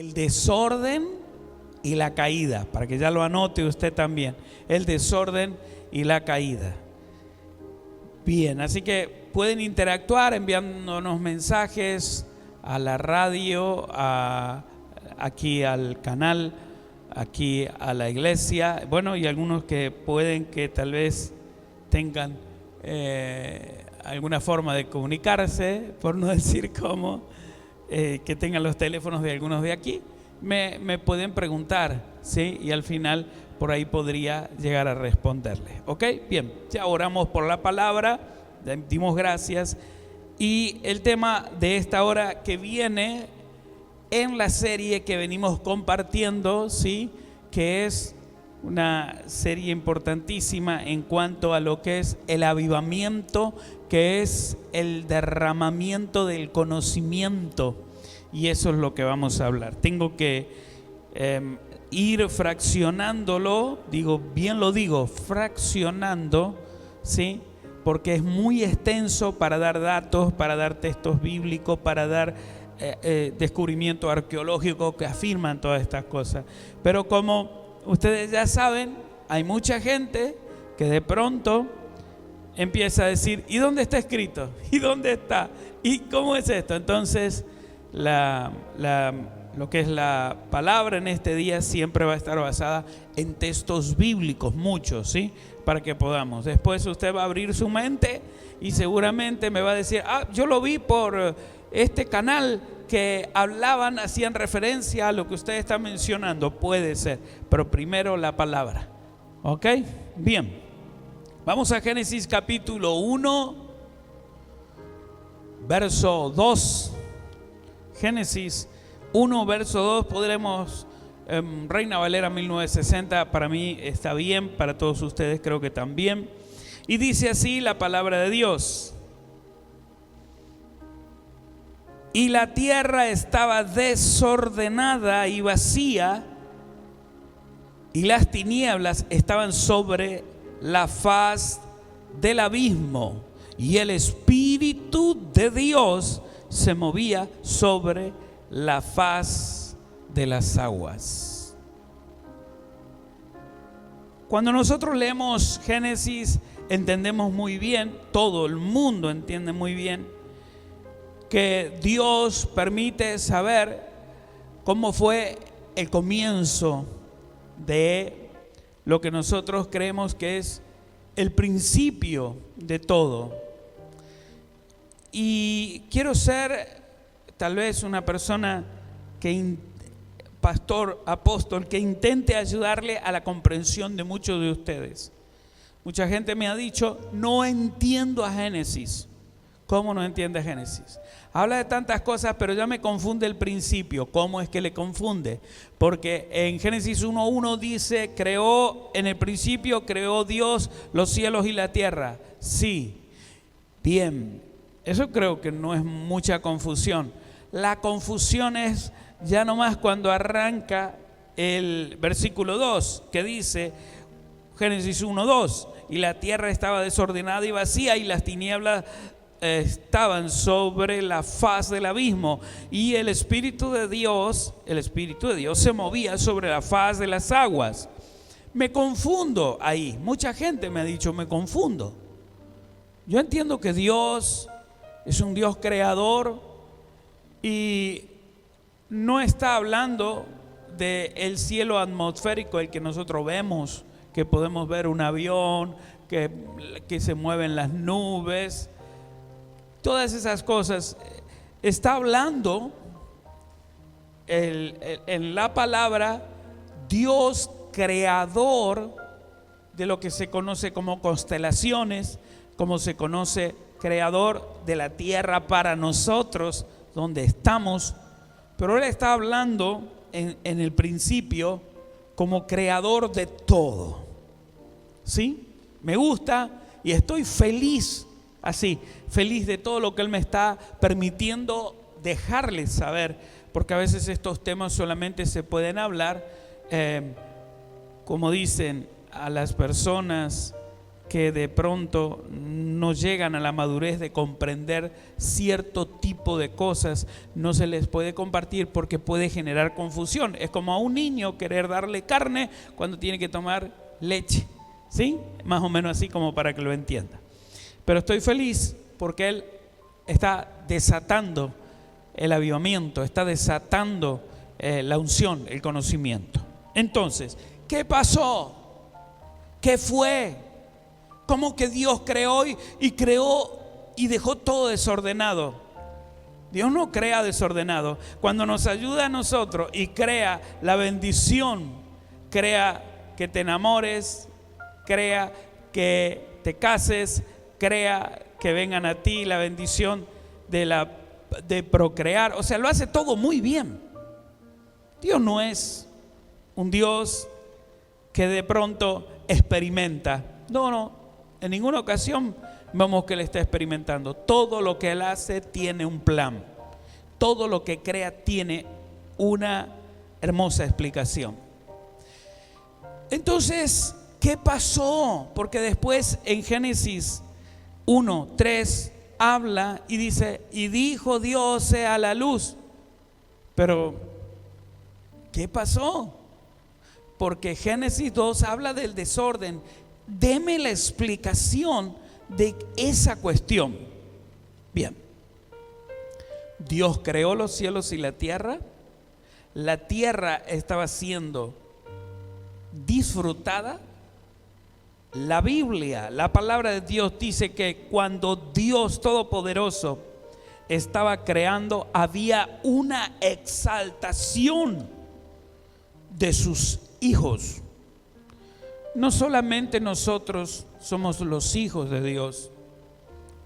El desorden y la caída, para que ya lo anote usted también. El desorden y la caída. Bien, así que pueden interactuar enviándonos mensajes a la radio, aquí al canal, aquí a la iglesia. Bueno, y algunos que pueden que tal vez tengan alguna forma de comunicarse, por no decir cómo, que tengan los teléfonos de algunos de aquí, me pueden preguntar, ¿sí? Y al final por ahí podría llegar a responderles. ¿Ok? Bien, ya oramos por la palabra, dimos gracias. Y el tema de esta hora que viene en la serie que venimos compartiendo, ¿sí? Que es una serie importantísima en cuanto a lo que es el avivamiento, que es el derramamiento del conocimiento. Y eso es lo que vamos a hablar. Tengo que ir fraccionándolo, fraccionando, ¿sí? Porque es muy extenso para dar datos, para dar textos bíblicos, para dar descubrimiento arqueológico que afirman todas estas cosas. Pero como ustedes ya saben, hay mucha gente que de pronto empieza a decir, ¿y dónde está escrito? ¿Y dónde está? ¿Y cómo es esto? Entonces, lo que es la palabra en este día siempre va a estar basada en textos bíblicos, muchos, ¿sí? Para que podamos. Después usted va a abrir su mente y seguramente me va a decir, yo lo vi por este canal que hacían referencia a lo que usted está mencionando. Puede ser, pero primero la palabra. ¿Ok? Bien. Vamos a Génesis capítulo 1, verso 2. Génesis 1, verso 2, podremos, Reina Valera 1960, para mí está bien, para todos ustedes creo que también. Y dice así la palabra de Dios. Y la tierra estaba desordenada y vacía, y las tinieblas estaban sobre la faz del abismo, y el Espíritu de Dios se movía sobre la faz de las aguas. Cuando nosotros leemos Génesis, entendemos muy bien, todo el mundo entiende muy bien, que Dios permite saber cómo fue el comienzo de lo que nosotros creemos que es el principio de todo. Y quiero ser tal vez una persona pastor, apóstol, que intente ayudarle a la comprensión de muchos de ustedes. Mucha gente me ha dicho, no entiendo a Génesis. ¿Cómo no entiende Génesis? Habla de tantas cosas, pero ya me confunde el principio. ¿Cómo es que le confunde? Porque en Génesis 1:1 dice, en el principio creó Dios los cielos y la tierra. Sí, bien, eso creo que no es mucha confusión. La confusión es ya nomás cuando arranca el versículo 2, que dice, Génesis 1:2, y la tierra estaba desordenada y vacía, y las tinieblas estaban sobre la faz del abismo, y el Espíritu de Dios se movía sobre la faz de las aguas. Me confundo ahí. Mucha gente me ha dicho, me confundo. Yo entiendo que Dios es un Dios creador y no está hablando del cielo atmosférico, el que nosotros vemos, que podemos ver un avión, que se mueven las nubes, todas esas cosas. Está hablando en la palabra Dios creador de lo que se conoce como constelaciones, como se conoce creador de la tierra para nosotros, donde estamos. Pero Él está hablando en el principio como creador de todo. ¿Sí? Me gusta y estoy feliz, así, feliz de todo lo que Él me está permitiendo dejarles saber, porque a veces estos temas solamente se pueden hablar, como dicen, a las personas que de pronto no llegan a la madurez de comprender cierto tipo de cosas, no se les puede compartir porque puede generar confusión. Es como a un niño querer darle carne cuando tiene que tomar leche, ¿sí? Más o menos así, como para que lo entienda. Pero estoy feliz porque él está desatando el avivamiento, está desatando la unción, el conocimiento. Entonces, ¿qué pasó? ¿Qué fue? ¿Cómo que Dios creó y dejó todo desordenado? Dios no crea desordenado. Cuando nos ayuda a nosotros y crea la bendición, crea que te enamores, crea que te cases, crea que vengan a ti la bendición de procrear. O sea, lo hace todo muy bien. Dios no es un Dios que de pronto experimenta. No, en ninguna ocasión vemos que Él está experimentando. Todo lo que Él hace tiene un plan. Todo lo que crea tiene una hermosa explicación. Entonces, ¿qué pasó? Porque después en Génesis 1:3 habla y dice, y dijo Dios sea la luz. Pero, ¿qué pasó? Porque Génesis 2 habla del desorden. Deme la explicación de esa cuestión. Bien, Dios creó los cielos y la tierra estaba siendo disfrutada. La Biblia, la palabra de Dios dice que cuando Dios Todopoderoso estaba creando, había una exaltación de sus hijos. No solamente nosotros somos los hijos de Dios,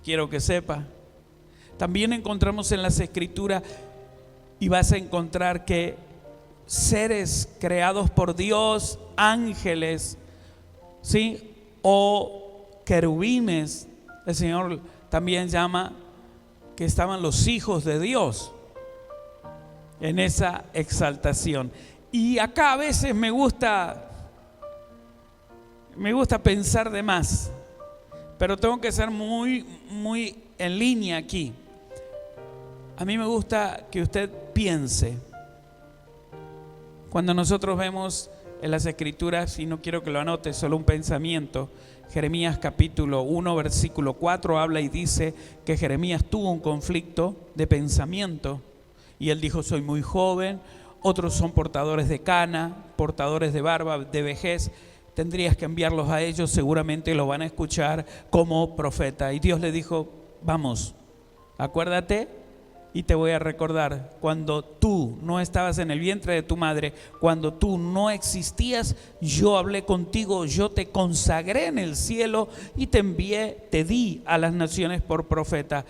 quiero que sepa. También encontramos en las Escrituras, y vas a encontrar que seres creados por Dios, ángeles, ¿sí?, o querubines, el Señor también llama que estaban los hijos de Dios en esa exaltación. Y acá a veces me gusta pensar de más, pero tengo que ser muy en línea aquí. A mí me gusta que usted piense. Cuando nosotros vemos en las Escrituras, y no quiero que lo anote, solo un pensamiento, Jeremías capítulo 1 versículo 4 habla y dice que Jeremías tuvo un conflicto de pensamiento y él dijo: soy muy joven, otros son portadores de cana, portadores de barba, de vejez, tendrías que enviarlos a ellos, seguramente lo van a escuchar como profeta. Y Dios le dijo: vamos, acuérdate y te voy a recordar cuando tú no estabas en el vientre de tu madre, cuando tú no existías, yo hablé contigo, yo te consagré en el cielo y te envié, te di a las naciones por profeta.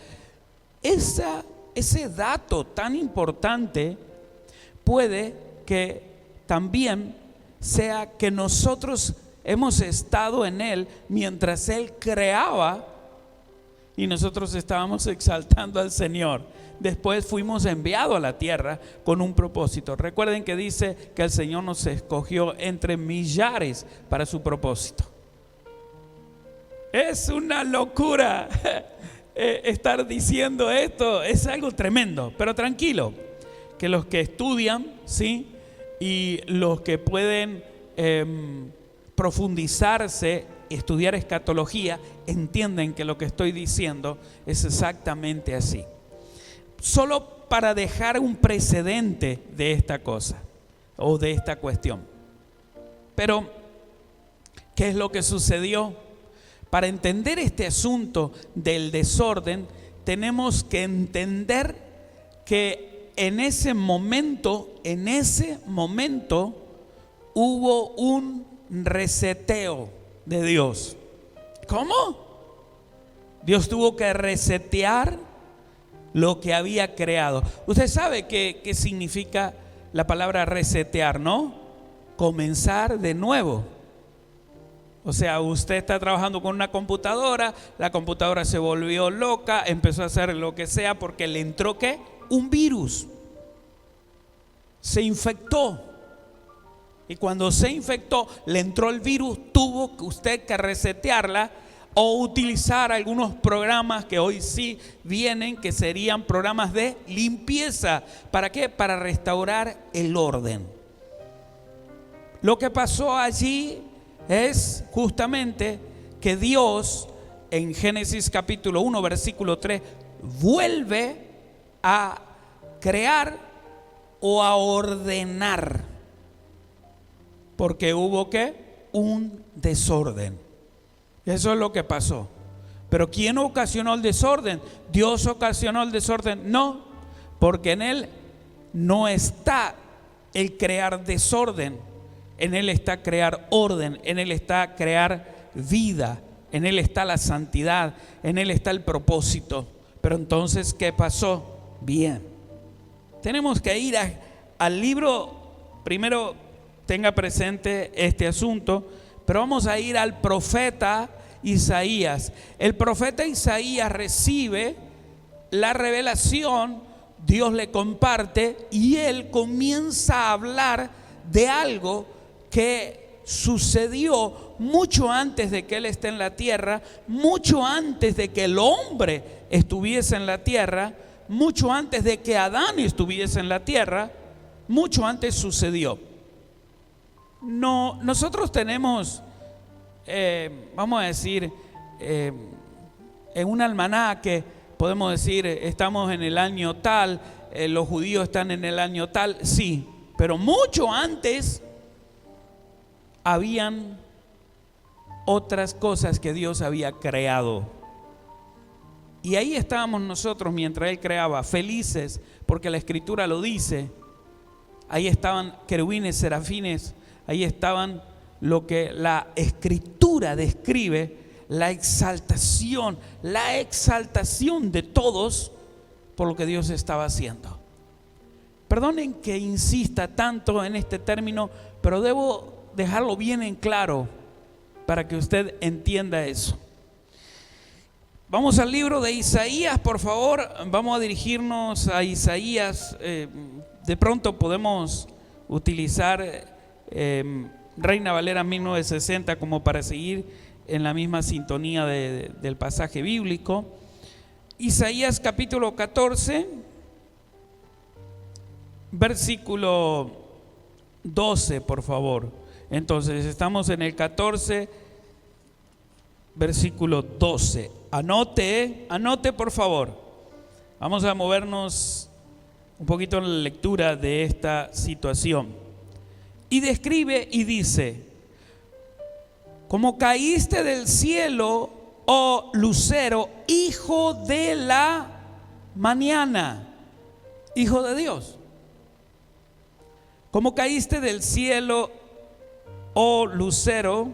Ese dato tan importante puede que también sea que nosotros hemos estado en Él mientras Él creaba y nosotros estábamos exaltando al Señor. Después fuimos enviados a la tierra con un propósito. Recuerden que dice que el Señor nos escogió entre millares para su propósito. Es una locura estar diciendo esto, es algo tremendo, pero tranquilo, que los que estudian, ¿sí?, y los que pueden profundizarse, estudiar escatología, entienden que lo que estoy diciendo es exactamente así. Solo para dejar un precedente de esta cosa o de esta cuestión. Pero, ¿qué es lo que sucedió? Para entender este asunto del desorden, tenemos que entender que en ese momento hubo un reseteo de Dios. ¿Cómo? Dios tuvo que resetear lo que había creado. Usted sabe qué significa la palabra resetear, ¿no? Comenzar de nuevo. O sea, usted está trabajando con una computadora, la computadora se volvió loca, empezó a hacer lo que sea porque le entró ¿qué? Un virus. Se infectó. Y cuando se infectó, le entró el virus, tuvo usted que resetearla o utilizar algunos programas que hoy sí vienen, que serían programas de limpieza. ¿Para qué? Para restaurar el orden. Lo que pasó allí es justamente que Dios, en Génesis capítulo 1, versículo 3, vuelve a crear o a ordenar, porque hubo ¿qué? Un desorden. Eso es lo que pasó. Pero ¿quién ocasionó el desorden? ¿Dios ocasionó el desorden? No, porque en Él no está el crear desorden. En Él está crear orden, en Él está crear vida, en Él está la santidad, en Él está el propósito. Pero entonces, ¿qué pasó? Bien, tenemos que ir al libro. Primero tenga presente este asunto, pero vamos a ir al profeta Isaías. El profeta Isaías recibe la revelación, Dios le comparte y él comienza a hablar de algo que sucedió mucho antes de que él esté en la tierra, mucho antes de que el hombre estuviese en la tierra, mucho antes de que Adán estuviese en la tierra, mucho antes sucedió. No, nosotros tenemos, vamos a decir, en un almanaque podemos decir, estamos en el año tal, los judíos están en el año tal, sí, pero mucho antes habían otras cosas que Dios había creado. Y ahí estábamos nosotros mientras Él creaba, felices, porque la Escritura lo dice. Ahí estaban querubines, serafines, ahí estaban lo que la Escritura describe, la exaltación de todos por lo que Dios estaba haciendo. Perdonen que insista tanto en este término, pero debo dejarlo bien en claro para que usted entienda eso. Vamos al libro de Isaías, por favor. Vamos a dirigirnos a Isaías. De pronto podemos utilizar Reina Valera 1960 como para seguir en la misma sintonía del pasaje bíblico. Isaías capítulo 14, versículo 12, por favor. Entonces estamos en el 14, versículo 12. Anote por favor. Vamos a movernos un poquito en la lectura de esta situación. Y describe y dice: como caíste del cielo, oh lucero, hijo de la mañana, hijo de Dios. Como caíste del cielo, oh lucero,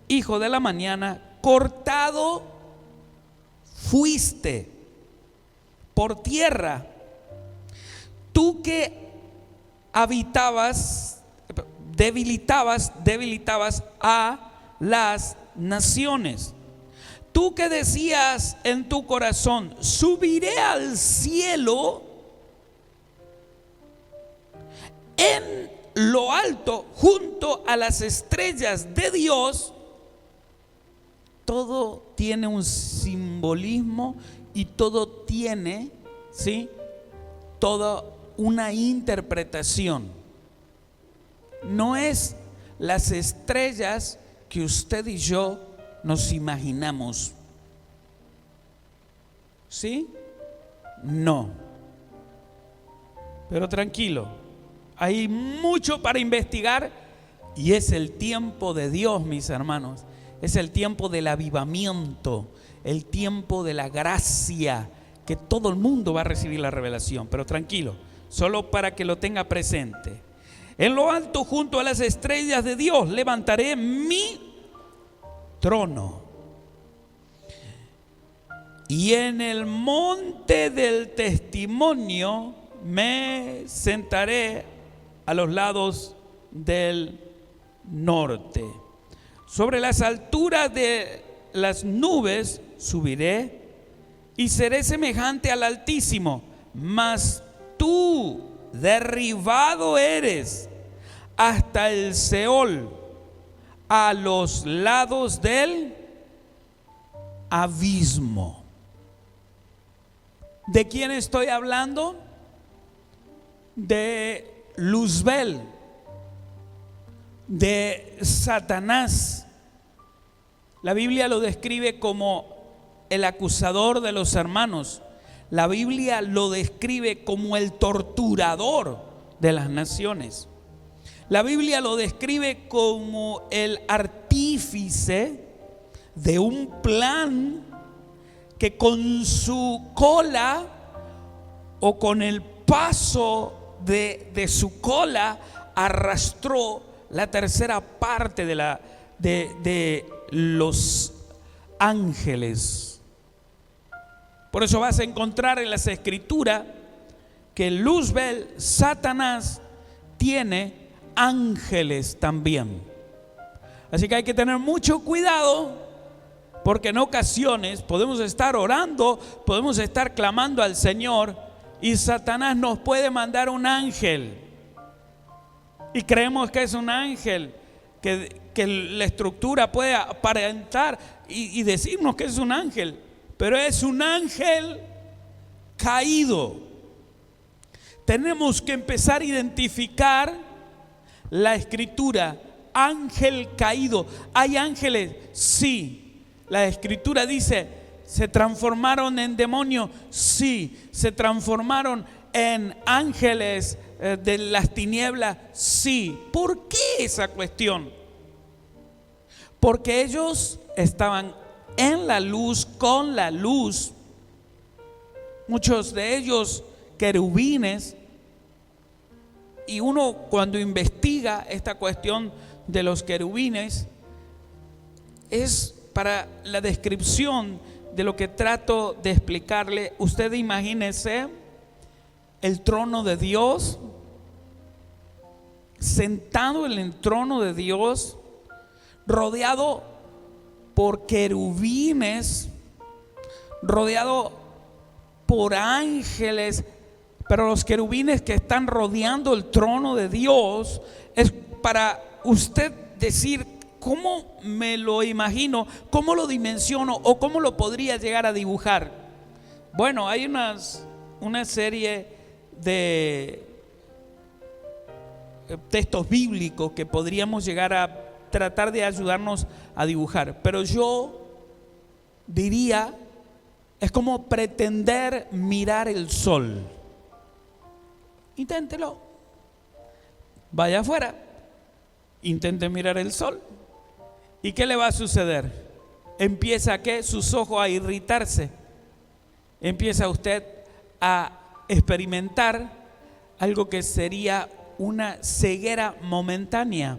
hijo de la mañana, cortado fuiste por tierra, tú que debilitabas a las naciones. Tú que decías en tu corazón: subiré al cielo, en lo alto, junto a las estrellas de Dios. Todo tiene un simbolismo y todo tiene, ¿sí?, toda una interpretación. No es las estrellas que usted y yo nos imaginamos. ¿Sí? No. Pero tranquilo, hay mucho para investigar y es el tiempo de Dios, mis hermanos. Es el tiempo del avivamiento, el tiempo de la gracia, que todo el mundo va a recibir la revelación. Pero tranquilo, solo para que lo tenga presente. En lo alto, junto a las estrellas de Dios, levantaré mi trono. Y en el monte del testimonio me sentaré a los lados del norte. Sobre las alturas de las nubes subiré y seré semejante al Altísimo. Mas tú derribado eres hasta el Seol, a los lados del abismo. ¿De quién estoy hablando? De Luzbel, de Satanás. La Biblia lo describe como el acusador de los hermanos. La Biblia lo describe como el torturador de las naciones. La Biblia lo describe como el artífice de un plan que con su cola o con el paso de su cola arrastró la tercera parte de los ángeles. Por eso vas a encontrar en las escrituras que Luzbel, Satanás, tiene ángeles también. Así que hay que tener mucho cuidado, porque en ocasiones podemos estar orando, podemos estar clamando al Señor y Satanás nos puede mandar un ángel y creemos que es un ángel, que la estructura puede aparentar y decirnos que es un ángel, pero es un ángel caído. Tenemos que empezar a identificar la escritura. Ángel caído. ¿Hay ángeles? Sí. La escritura dice, ¿se transformaron en demonios? Sí. ¿Se transformaron en ángeles de las tinieblas? Sí. ¿Por qué esa cuestión? Porque ellos estaban en la luz, con la luz. Muchos de ellos querubines. Y uno, cuando investiga esta cuestión de los querubines, es para la descripción de lo que trato de explicarle. Usted imagínese el trono de Dios, sentado en el trono de Dios, rodeado por querubines, rodeado por ángeles. Pero los querubines que están rodeando el trono de Dios es para usted decir cómo me lo imagino, cómo lo dimensiono o cómo lo podría llegar a dibujar. Bueno, hay una serie de textos bíblicos que podríamos llegar a tratar de ayudarnos a dibujar, pero yo diría, es como pretender mirar el sol. Inténtelo. Vaya afuera, intente mirar el sol. ¿Y qué le va a suceder? Empieza ¿qué? Sus ojos a irritarse. Empieza usted a experimentar algo que sería una ceguera momentánea.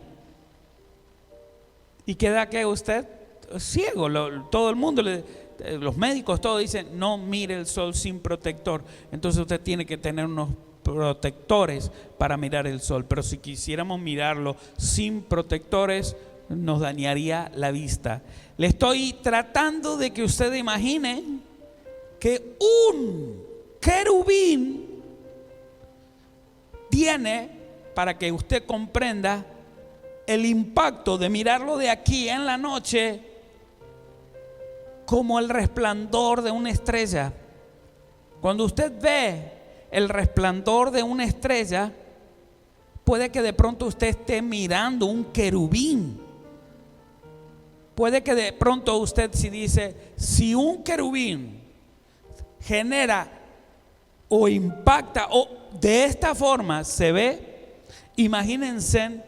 ¿Y queda qué usted? Ciego. Todo el mundo, los médicos, todos dicen, no mire el sol sin protector. Entonces usted tiene que tener unos protectores para mirar el sol. Pero si quisiéramos mirarlo sin protectores, nos dañaría la vista. Le estoy tratando de que usted imagine que un querubín tiene, para que usted comprenda el impacto de mirarlo de aquí en la noche, como el resplandor de una estrella. Cuando usted ve el resplandor de una estrella, puede que de pronto usted esté mirando un querubín. Puede que de pronto usted, si dice, si un querubín genera o impacta o de esta forma se ve, imagínense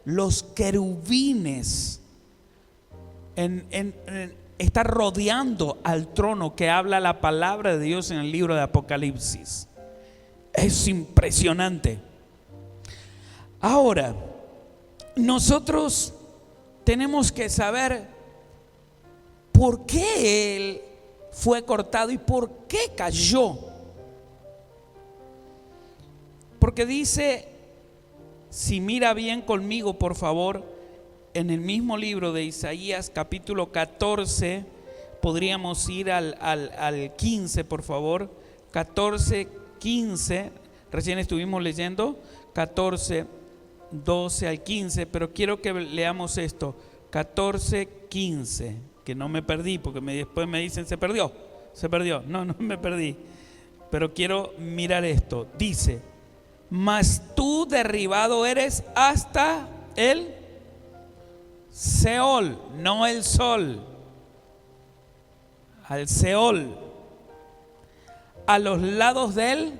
los querubines está rodeando al trono que habla la palabra de Dios en el libro de Apocalipsis. Es impresionante. Ahora, nosotros tenemos que saber por qué él fue cortado y por qué cayó. Porque dice, si mira bien conmigo, por favor, en el mismo libro de Isaías, capítulo 14, podríamos ir al 15, por favor. 14, 15, recién estuvimos leyendo 14, 12 al 15, pero quiero que leamos esto. 14, 15. que no me perdí, porque después me dicen se perdió. No, no me perdí. Pero quiero mirar esto. Dice, mas tú derribado eres hasta el Seol, no el sol, al Seol, a los lados del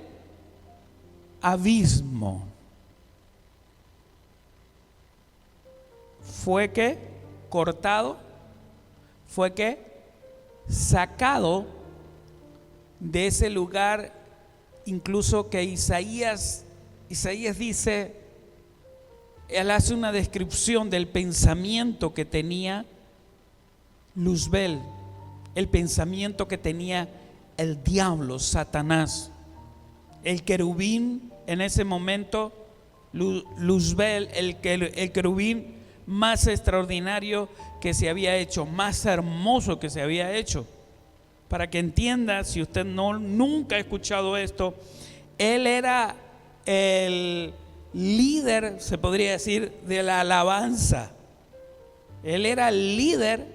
abismo. Fue que cortado, fue que sacado de ese lugar, incluso que Isaías dice, él hace una descripción del pensamiento que tenía Luzbel, el pensamiento que tenía el diablo, Satanás. El querubín en ese momento, Luzbel, el querubín más extraordinario que se había hecho, más hermoso que se había hecho. Para que entienda, si usted nunca ha escuchado esto, él era el líder, se podría decir, de la alabanza. Él era el líder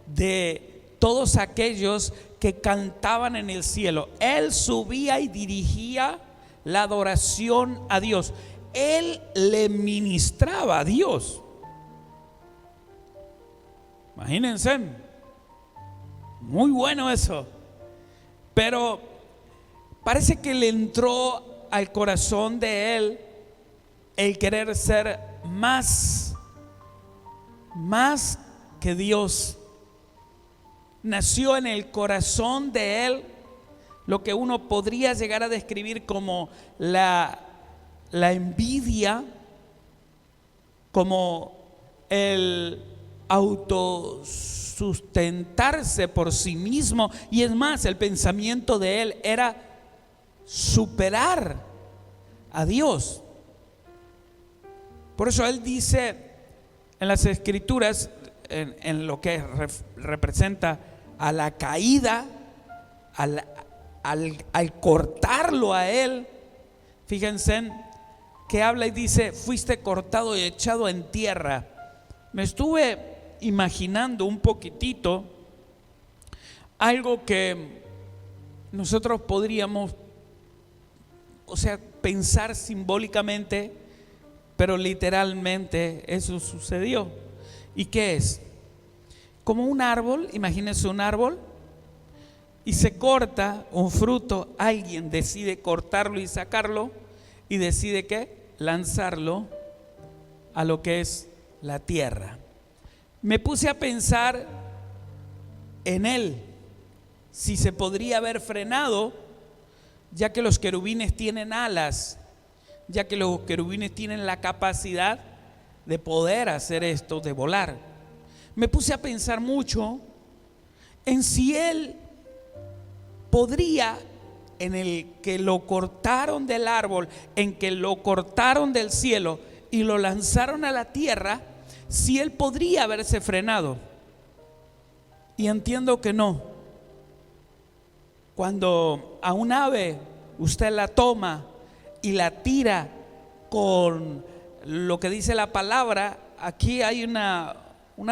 de todos aquellos que cantaban en el cielo. Él subía y dirigía la adoración a Dios. Él le ministraba a Dios. Imagínense, muy bueno eso. Pero parece que le entró al corazón de él el querer ser más que Dios. Nació en el corazón de él lo que uno podría llegar a describir como la envidia, como el autosustentarse por sí mismo. Y es más, el pensamiento de él era superar a Dios. Por eso él dice en las Escrituras, en lo que representa a la caída, al cortarlo a él, fíjense que habla y dice, fuiste cortado y echado en tierra. Me estuve imaginando un poquitito algo que nosotros podríamos, pensar simbólicamente, pero literalmente eso sucedió. ¿Y qué es? Como un árbol, imagínense un árbol, y se corta un fruto, alguien decide cortarlo y sacarlo, y decide ¿qué? Lanzarlo a lo que es la tierra. Me puse a pensar en él, si se podría haber frenado, ya que los querubines tienen alas, ya que los querubines tienen la capacidad de poder hacer esto, de volar. Me puse a pensar mucho en si él podría, en el que lo cortaron del árbol, en que lo cortaron del cielo y lo lanzaron a la tierra, si él podría haberse frenado. Y entiendo que no. Cuando a un ave usted la toma y la tira con lo que dice la palabra, aquí hay una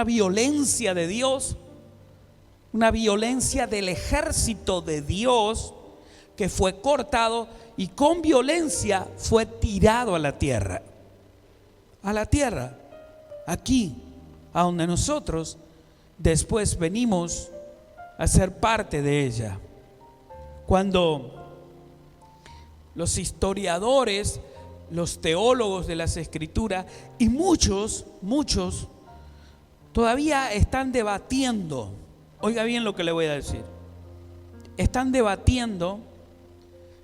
violencia de Dios, una violencia del ejército de Dios que fue cortado y con violencia fue tirado a la tierra. A la tierra, aquí, a donde nosotros después venimos a ser parte de ella. Cuando los historiadores, los teólogos de las Escrituras y muchos todavía están debatiendo, oiga bien lo que le voy a decir, están debatiendo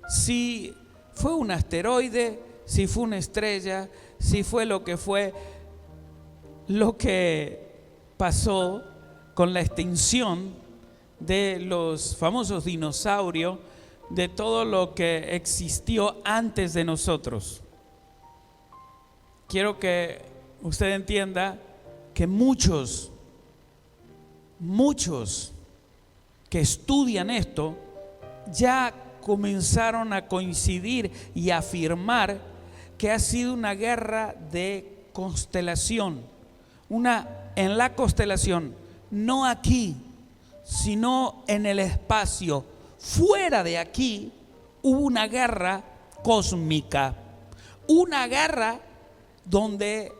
si fue un asteroide, si fue una estrella, si fue lo que pasó con la extinción de los famosos dinosaurios, de todo lo que existió antes de nosotros. Quiero que usted entienda que muchos que estudian esto ya comenzaron a coincidir y a afirmar que ha sido una guerra de constelación. En la constelación no aquí, sino en el espacio. Fuera de aquí hubo una guerra cósmica, una guerra donde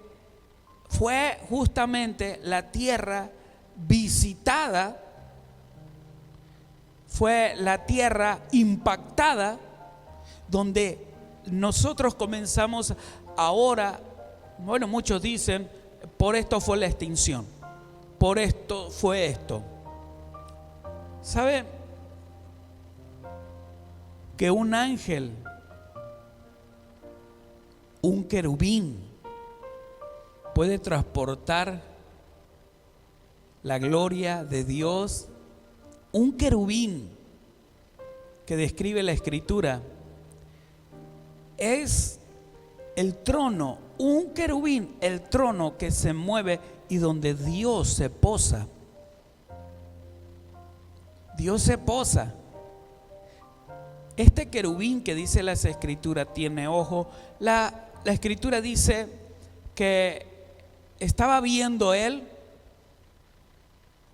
fue justamente la tierra visitada, fue la tierra impactada, donde nosotros comenzamos ahora, bueno, muchos dicen, por esto fue la extinción, por esto fue esto. ¿Sabe que un ángel, un querubín, puede transportar la gloria de Dios? Un querubín que describe la Escritura es el trono, un querubín, el trono que se mueve y donde Dios se posa. Dios se posa. Este querubín que dice la Escritura tiene ojo. La Escritura dice que estaba viendo él,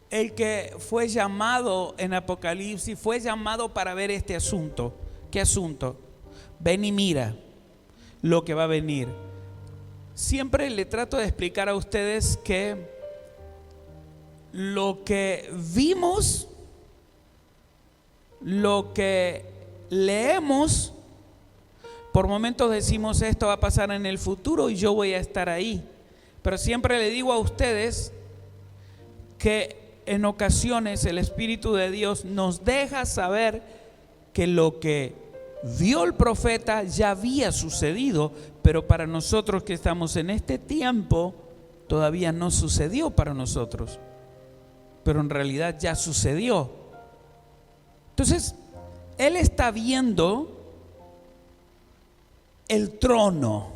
el que fue llamado en Apocalipsis, fue llamado para ver este asunto. ¿Qué asunto? Ven y mira lo que va a venir. Siempre le trato de explicar a ustedes que lo que vimos, lo que leemos, por momentos decimos esto va a pasar en el futuro y yo voy a estar ahí. Pero siempre le digo a ustedes que en ocasiones el Espíritu de Dios nos deja saber que lo que vio el profeta ya había sucedido, pero para nosotros que estamos en este tiempo todavía no sucedió para nosotros, pero en realidad ya sucedió. Entonces, él está viendo el trono,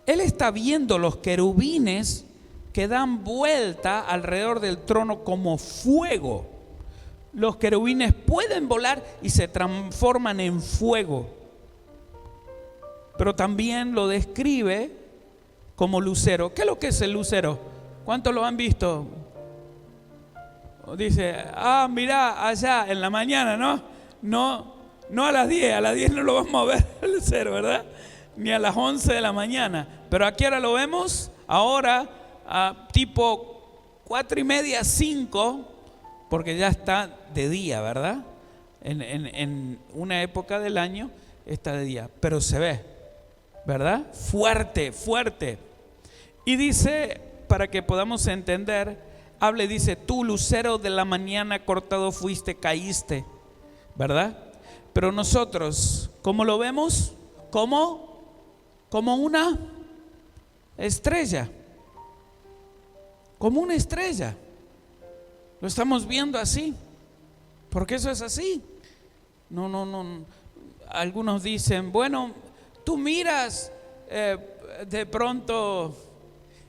él está viendo los querubines que dan vuelta alrededor del trono como fuego. Los querubines pueden volar y se transforman en fuego, pero también lo describe como lucero. ¿Qué es lo que es el lucero? ¿Cuántos lo han visto? Dice, mira allá en la mañana, no a las 10 no lo vamos a ver el lucero, ¿verdad? Ni a las 11 de la mañana, pero ¿a qué hora lo vemos? Ahora tipo 4:30, 5, porque ya está de día, ¿verdad? En una época del año está de día, pero se ve, ¿verdad? Fuerte, fuerte. Y dice, para que podamos entender, habla y dice, tú lucero de la mañana cortado fuiste, caíste, ¿verdad? Pero nosotros, ¿cómo lo vemos? Como una estrella. Como una estrella. Lo estamos viendo así, porque eso es así. No. Algunos dicen, bueno, tú miras de pronto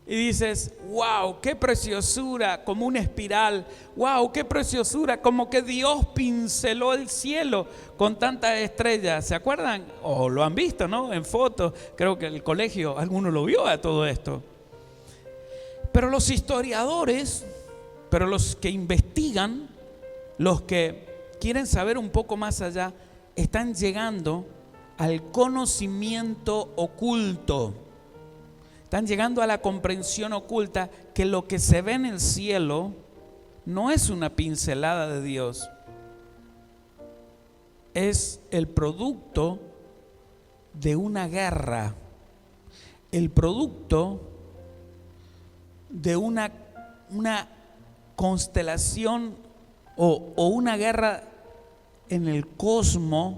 y dices, wow, qué preciosura, como una espiral. Wow, qué preciosura, como que Dios pinceló el cielo con tantas estrellas. ¿Se acuerdan? O lo han visto, ¿no? En fotos. Creo que en el colegio alguno lo vio a todo esto. Pero los historiadores, pero los que investigan, los que quieren saber un poco más allá, están llegando al conocimiento oculto. Están llegando a la comprensión oculta que lo que se ve en el cielo no es una pincelada de Dios, es el producto de una guerra, el producto de una constelación o una guerra en el cosmos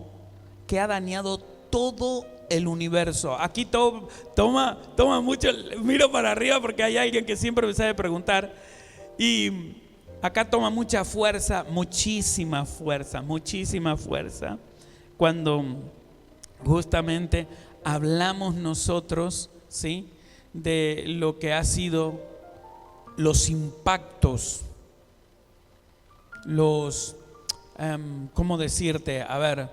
que ha dañado todo el universo. Aquí toma mucho, miro para arriba porque hay alguien que siempre me sabe preguntar, y acá toma mucha fuerza, muchísima fuerza, cuando justamente hablamos nosotros, ¿sí?, de lo que ha sido los impactos, ¿cómo decirte? A ver,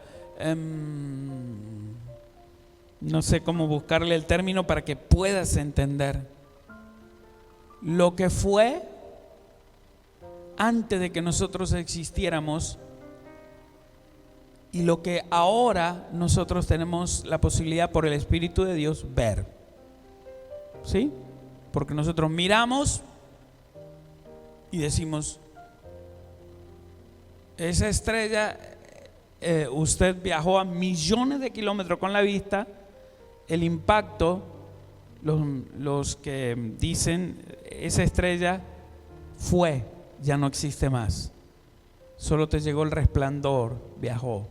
no sé cómo buscarle el término para que puedas entender lo que fue antes de que nosotros existiéramos y lo que ahora nosotros tenemos la posibilidad por el Espíritu de Dios ver. ¿Sí? Porque nosotros miramos y decimos, esa estrella, usted viajó a millones de kilómetros con la vista, el impacto, los que dicen, esa estrella fue, ya no existe más, solo te llegó el resplandor, viajó.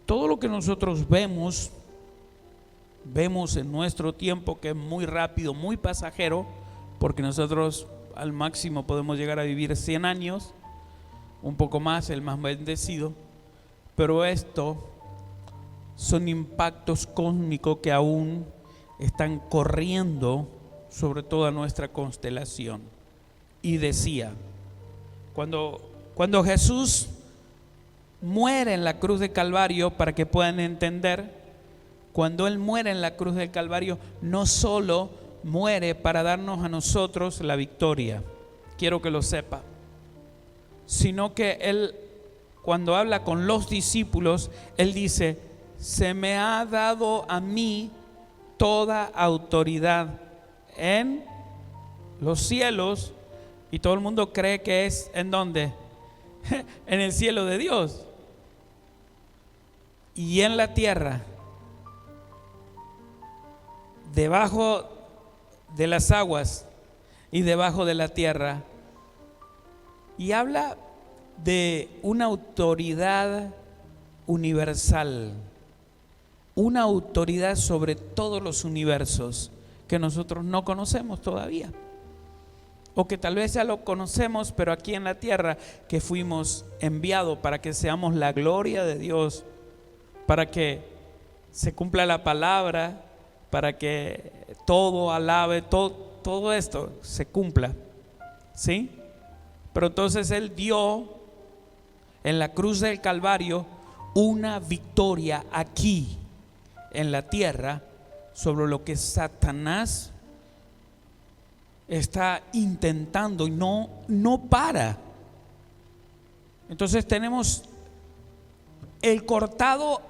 Todo lo que nosotros vemos en nuestro tiempo, que es muy rápido, muy pasajero, porque nosotros al máximo podemos llegar a vivir 100 años, un poco más, el más bendecido, pero esto son impactos cósmicos que aún están corriendo sobre toda nuestra constelación. Y decía, cuando Jesús muere en la cruz de Calvario, para que puedan entender, cuando Él muere en la cruz del Calvario, no solo muere para darnos a nosotros la victoria, quiero que lo sepa, sino que Él, cuando habla con los discípulos, Él dice, se me ha dado a mí toda autoridad en los cielos, y todo el mundo cree que es ¿en dónde? En el cielo de Dios, y en la tierra, debajo de las aguas y debajo de la tierra. Y habla de una autoridad universal, una autoridad sobre todos los universos que nosotros no conocemos todavía, o que tal vez ya lo conocemos, pero aquí en la tierra, que fuimos enviados para que seamos la gloria de Dios, para que se cumpla la palabra, para que todo alabe, todo esto se cumpla, ¿sí? Pero entonces Él dio en la cruz del Calvario una victoria aquí en la tierra sobre lo que Satanás está intentando y no para. Entonces tenemos el cortado.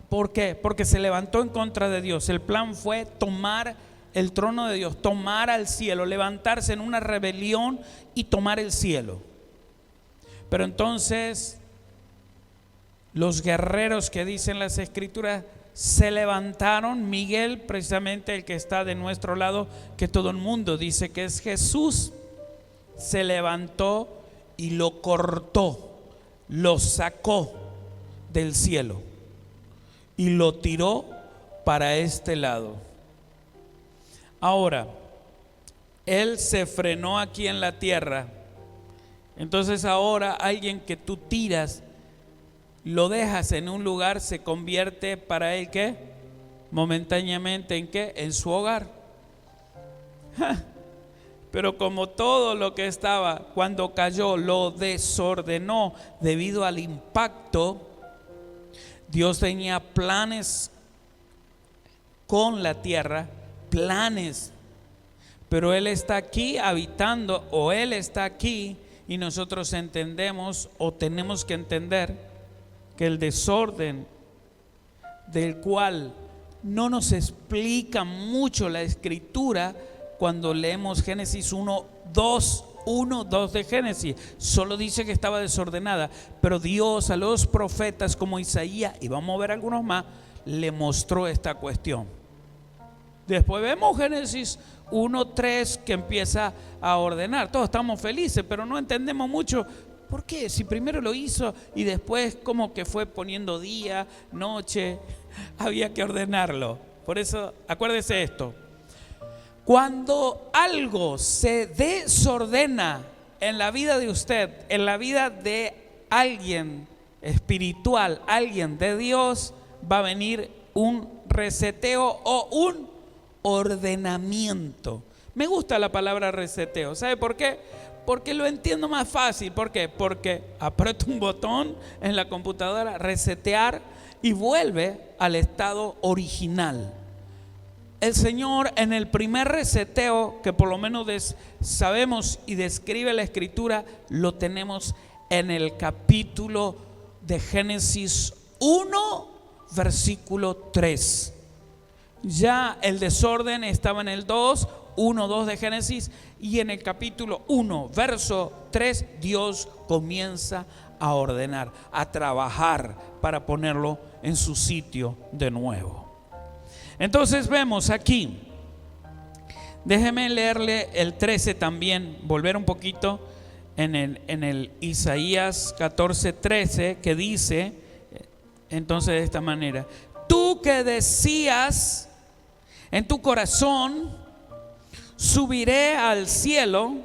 ¿Por qué? Porque se levantó en contra de Dios. El plan fue tomar el trono de Dios, tomar al cielo, levantarse en una rebelión y tomar el cielo. Pero entonces los guerreros que dicen las escrituras se levantaron. Miguel, precisamente el que está de nuestro lado, que todo el mundo dice que es Jesús, se levantó y lo cortó, lo sacó del cielo y lo tiró para este lado. Ahora, Él se frenó aquí en la tierra. Entonces ahora alguien que tú tiras, lo dejas en un lugar, se convierte para él, ¿qué? Momentáneamente, ¿en qué? En su hogar. Pero como todo lo que estaba, cuando cayó, lo desordenó debido al impacto, Dios tenía planes con la tierra, planes, pero Él está aquí habitando, o Él está aquí, y nosotros entendemos o tenemos que entender que el desorden, del cual no nos explica mucho la escritura cuando leemos Génesis 1:2 de Génesis, solo dice que estaba desordenada, pero Dios a los profetas como Isaías, y vamos a ver algunos más, le mostró esta cuestión. Después vemos Génesis 1:3 que empieza a ordenar. Todos estamos felices, pero no entendemos mucho por qué. Si primero lo hizo y después como que fue poniendo día, noche, había que ordenarlo. Por eso acuérdese esto: cuando algo se desordena en la vida de usted, en la vida de alguien espiritual, alguien de Dios, va a venir un reseteo o un ordenamiento. Me gusta la palabra reseteo. ¿Sabe por qué? Porque lo entiendo más fácil. ¿Por qué? Porque aprieto un botón en la computadora, resetear, y vuelve al estado original. el Señor en el primer reseteo, que por lo menos sabemos y describe la Escritura, lo tenemos en el capítulo de Génesis 1, versículo 3. Ya el desorden estaba en el 1, 2 de Génesis, y en el capítulo 1, verso 3, Dios comienza a ordenar, a trabajar para ponerlo en su sitio de nuevo. Entonces vemos aquí, déjeme leerle el 13 también, volver un poquito en el Isaías 14, 13, que dice entonces de esta manera: tú que decías en tu corazón, subiré al cielo,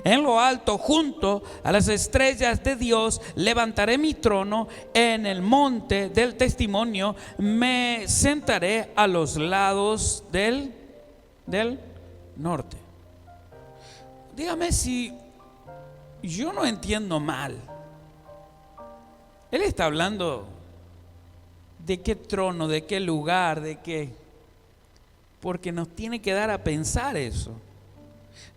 en lo alto junto a las estrellas de Dios levantaré mi trono, en el monte del testimonio me sentaré a los lados del norte. Dígame si yo no entiendo mal. Él está hablando de qué trono, de qué lugar, de qué, porque nos tiene que dar a pensar eso.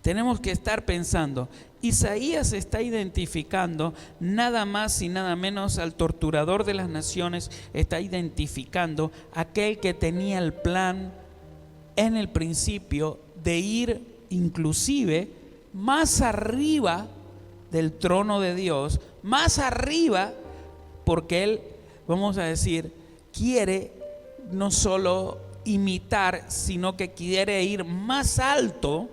Tenemos que estar pensando. Isaías está identificando nada más y nada menos al torturador de las naciones. Está identificando aquel que tenía el plan en el principio de ir inclusive más arriba del trono de Dios, más arriba, porque él, vamos a decir, quiere no solo imitar, sino que quiere ir más alto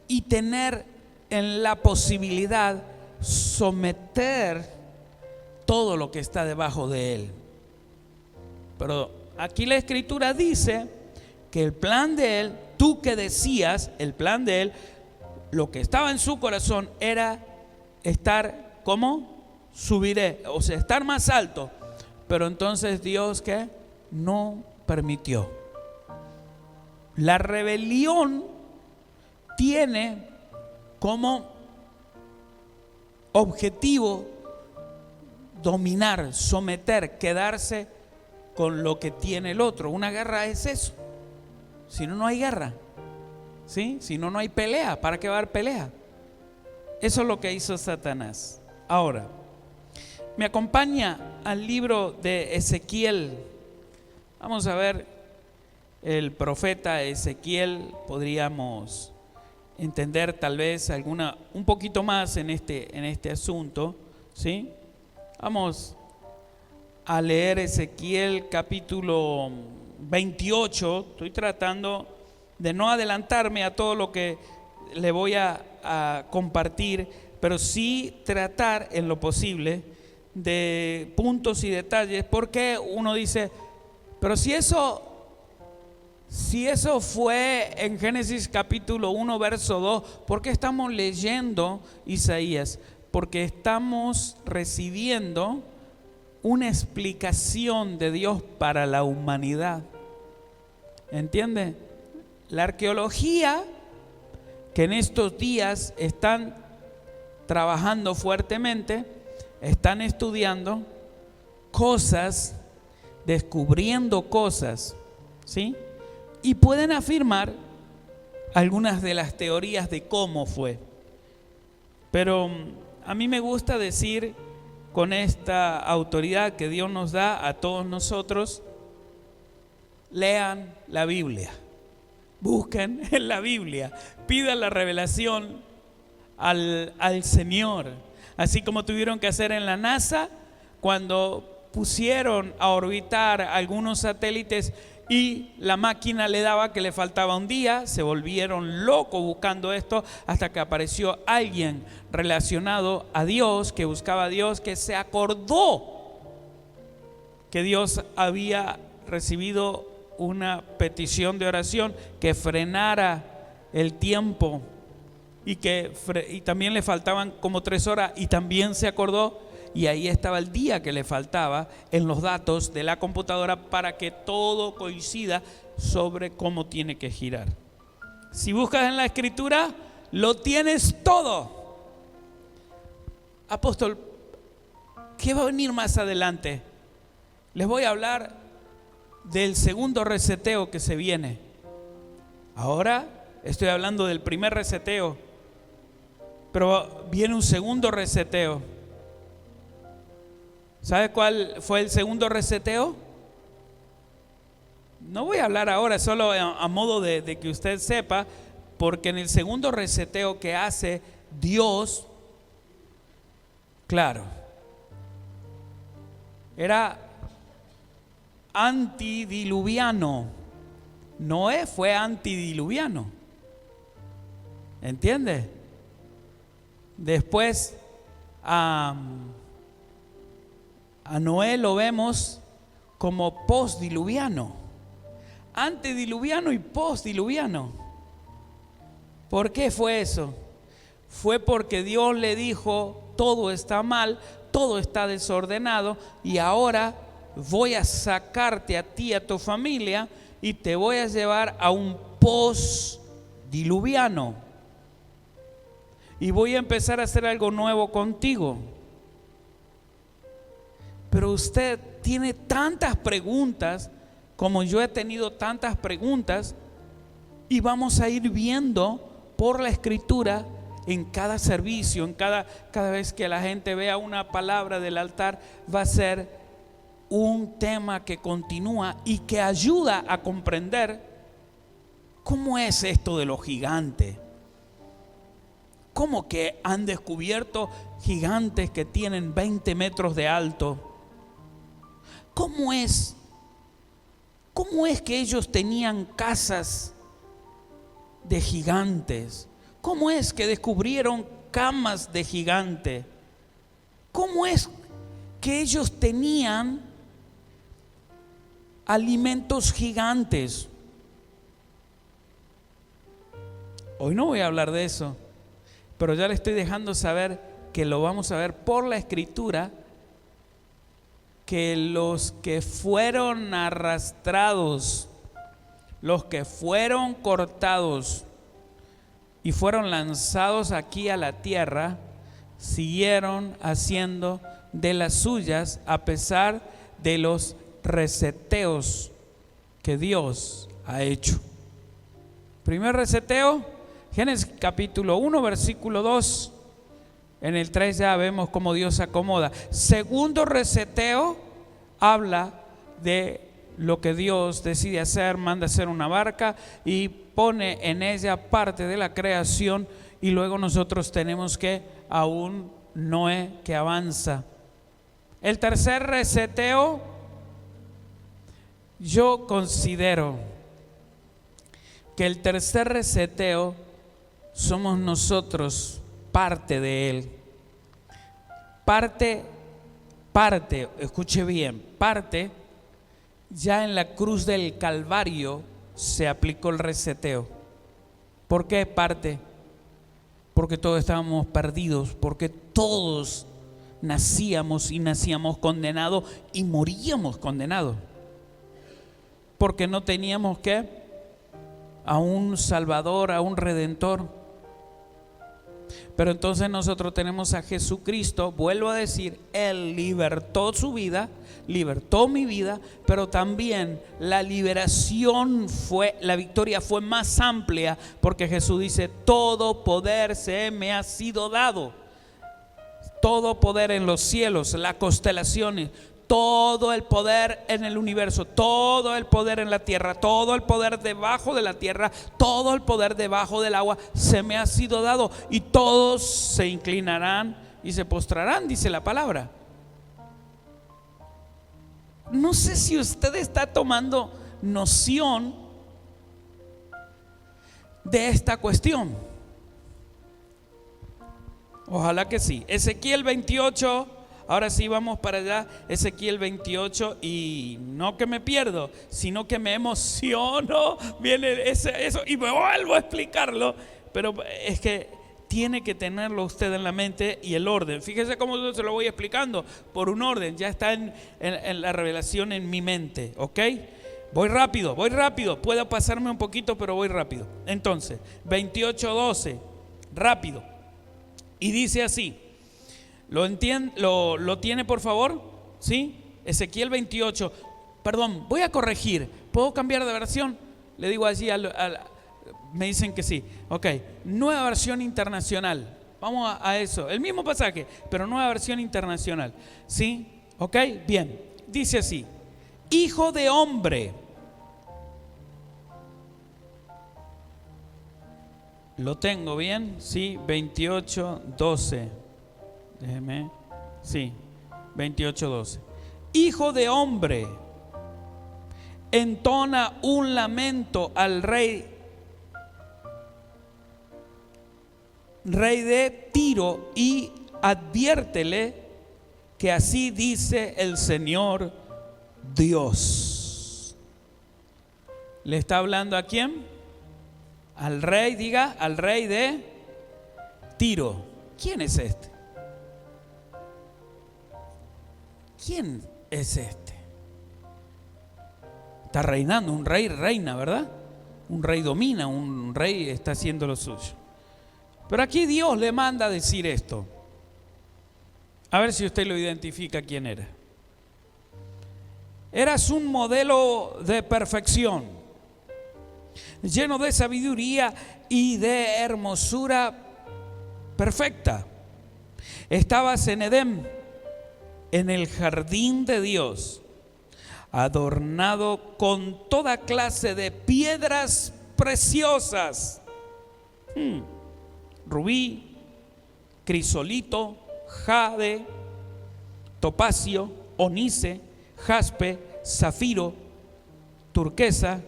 y tener en la posibilidad someter todo lo que está debajo de él. Pero aquí la Escritura dice que el plan de él, tú que decías, el plan de él, lo que estaba en su corazón era estar, ¿cómo? Subiré, o sea, estar más alto. Pero entonces Dios, ¿qué? No permitió. La rebelión tiene como objetivo dominar, someter, quedarse con lo que tiene el otro. Una guerra es eso. Si no, no hay guerra. ¿Sí? Si no, no hay pelea. ¿Para qué va a haber pelea? Eso es lo que hizo Satanás. Ahora, me acompaña al libro de Ezequiel. Vamos a ver el profeta Ezequiel. Podríamos entender tal vez un poquito más en este asunto, ¿sí? Vamos a leer Ezequiel capítulo 28. Estoy tratando de no adelantarme a todo lo que le voy a compartir, pero sí tratar en lo posible de puntos y detalles, porque uno dice, pero si eso fue en Génesis capítulo 1, verso 2, ¿por qué estamos leyendo Isaías? Porque estamos recibiendo una explicación de Dios para la humanidad. ¿Entiende? La arqueología, que en estos días están trabajando fuertemente, están estudiando cosas, descubriendo cosas, ¿sí? Y pueden afirmar algunas de las teorías de cómo fue. Pero a mí me gusta decir, con esta autoridad que Dios nos da a todos nosotros, lean la Biblia, busquen en la Biblia, pidan la revelación al Señor, así como tuvieron que hacer en la NASA cuando pusieron a orbitar algunos satélites y la máquina le daba que le faltaba un día. Se volvieron locos buscando esto hasta que apareció alguien relacionado a Dios, que buscaba a Dios, que se acordó que Dios había recibido una petición de oración que frenara el tiempo y también le faltaban como 3 horas, y también se acordó, y ahí estaba el día que le faltaba en los datos de la computadora para que todo coincida sobre cómo tiene que girar. Si buscas en la Escritura, lo tienes todo. Apóstol, ¿qué va a venir más adelante? Les voy a hablar del segundo reseteo que se viene. Ahora estoy hablando del primer reseteo, pero viene un segundo reseteo. ¿Sabe cuál fue el segundo reseteo? No voy a hablar ahora, solo a modo de que usted sepa, porque en el segundo reseteo que hace Dios, claro, era antidiluviano. Noé fue antidiluviano. ¿Entiende? Después a Noé lo vemos como postdiluviano. Antediluviano y postdiluviano. ¿Por qué fue eso? Fue porque Dios le dijo: todo está mal, todo está desordenado, y ahora voy a sacarte a ti y a tu familia y te voy a llevar a un postdiluviano. Y voy a empezar a hacer algo nuevo contigo. Pero usted tiene tantas preguntas, como yo he tenido tantas preguntas, y vamos a ir viendo por la Escritura en cada servicio, en cada vez que la gente vea una palabra del altar, va a ser un tema que continúa y que ayuda a comprender cómo es esto de los gigantes. ¿Cómo que han descubierto gigantes que tienen 20 metros de alto? ¿Cómo es que ellos tenían casas de gigantes? ¿Cómo es que descubrieron camas de gigante? ¿Cómo es que ellos tenían alimentos gigantes? Hoy no voy a hablar de eso, pero ya le estoy dejando saber que lo vamos a ver por la Escritura, que los que fueron arrastrados, los que fueron cortados y fueron lanzados aquí a la tierra, siguieron haciendo de las suyas a pesar de los reseteos que Dios ha hecho. Primer reseteo, Génesis capítulo 1, versículo 2. En el 3 ya vemos cómo Dios se acomoda. Segundo reseteo habla de lo que Dios decide hacer, manda hacer una barca y pone en ella parte de la creación, y luego nosotros tenemos que a un Noé que avanza. El tercer reseteo, yo considero que el tercer reseteo somos nosotros, parte de él. Parte, escuche bien, parte, ya en la cruz del Calvario se aplicó el reseteo. ¿Por qué parte? Porque todos estábamos perdidos, porque todos nacíamos condenados y moríamos condenados. Porque no teníamos ¿qué? A un Salvador, a un Redentor. Pero entonces nosotros tenemos a Jesucristo. Vuelvo a decir, Él libertó su vida, libertó mi vida, pero también la liberación la victoria fue más amplia, porque Jesús dice: todo poder se me ha sido dado. Todo poder en los cielos, las constelaciones, todo el poder en el universo, todo el poder en la tierra, todo el poder debajo de la tierra, todo el poder debajo del agua se me ha sido dado, y todos se inclinarán y se postrarán, dice la palabra. No sé si usted está tomando noción de esta cuestión. Ojalá que sí. Ezequiel 28. Ahora sí, vamos para allá, Ezequiel 28, y no que me pierdo, sino que me emociono, viene eso y me vuelvo a explicarlo, pero es que tiene que tenerlo usted en la mente y el orden. Fíjese cómo yo se lo voy explicando, por un orden, ya está en la revelación en mi mente, ¿ok? Voy rápido, puedo pasarme un poquito, pero voy rápido. Entonces, 28:12, rápido, y dice así. ¿Lo tiene, por favor? ¿Sí? Ezequiel 28. Perdón, voy a corregir. ¿Puedo cambiar de versión? Le digo allí, me dicen que sí. Ok, nueva versión internacional. Vamos a eso. El mismo pasaje, pero nueva versión internacional. ¿Sí? Ok, bien. Dice así: hijo de hombre. ¿Lo tengo bien? Sí, 28:12. Déjeme. Sí, 28:12. Hijo de hombre, entona un lamento al rey de Tiro y adviértele que así dice el Señor Dios. ¿Le está hablando a quién? Al rey, diga, al rey de Tiro. ¿Quién es este? ¿Quién es este? Está reinando, un rey reina, ¿verdad? Un rey domina, un rey está haciendo lo suyo. Pero aquí Dios le manda a decir esto. A ver si usted lo identifica quién era. Eras un modelo de perfección, lleno de sabiduría y de hermosura perfecta. Estabas en Edén, en el jardín de Dios, adornado con toda clase de piedras preciosas. Rubí, crisolito, jade, topacio, onice, jaspe, zafiro, turquesa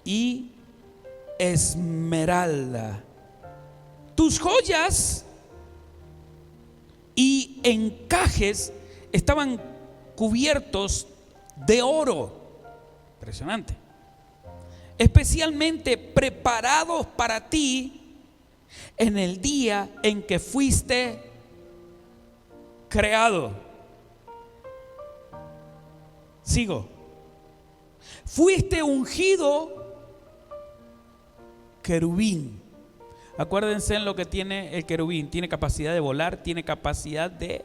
y esmeralda. Tus joyas y encajes estaban cubiertos de oro. Impresionante. Especialmente preparados para ti en el día en que fuiste creado. Sigo. Fuiste ungido querubín. Acuérdense en lo que tiene el querubín. Tiene capacidad de volar, tiene capacidad de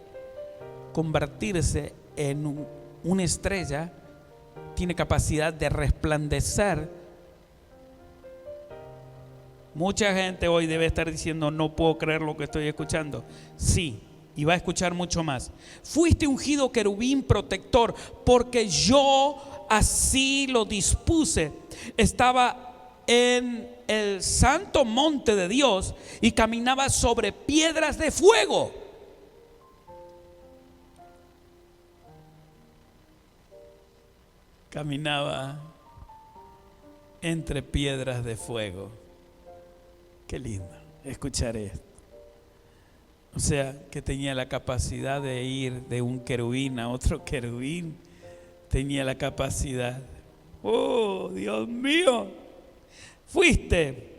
convertirse en una estrella, tiene capacidad de resplandecer. Mucha gente hoy debe estar diciendo: no puedo creer lo que estoy escuchando. Sí, y va a escuchar mucho más. Fuiste ungido querubín protector, porque yo así lo dispuse. Estaba en el santo monte de Dios y caminaba sobre piedras de fuego. Caminaba entre piedras de fuego. Qué lindo escuchar esto. O sea, que tenía la capacidad de ir de un querubín a otro querubín. Tenía la capacidad. Oh, Dios mío. Fuiste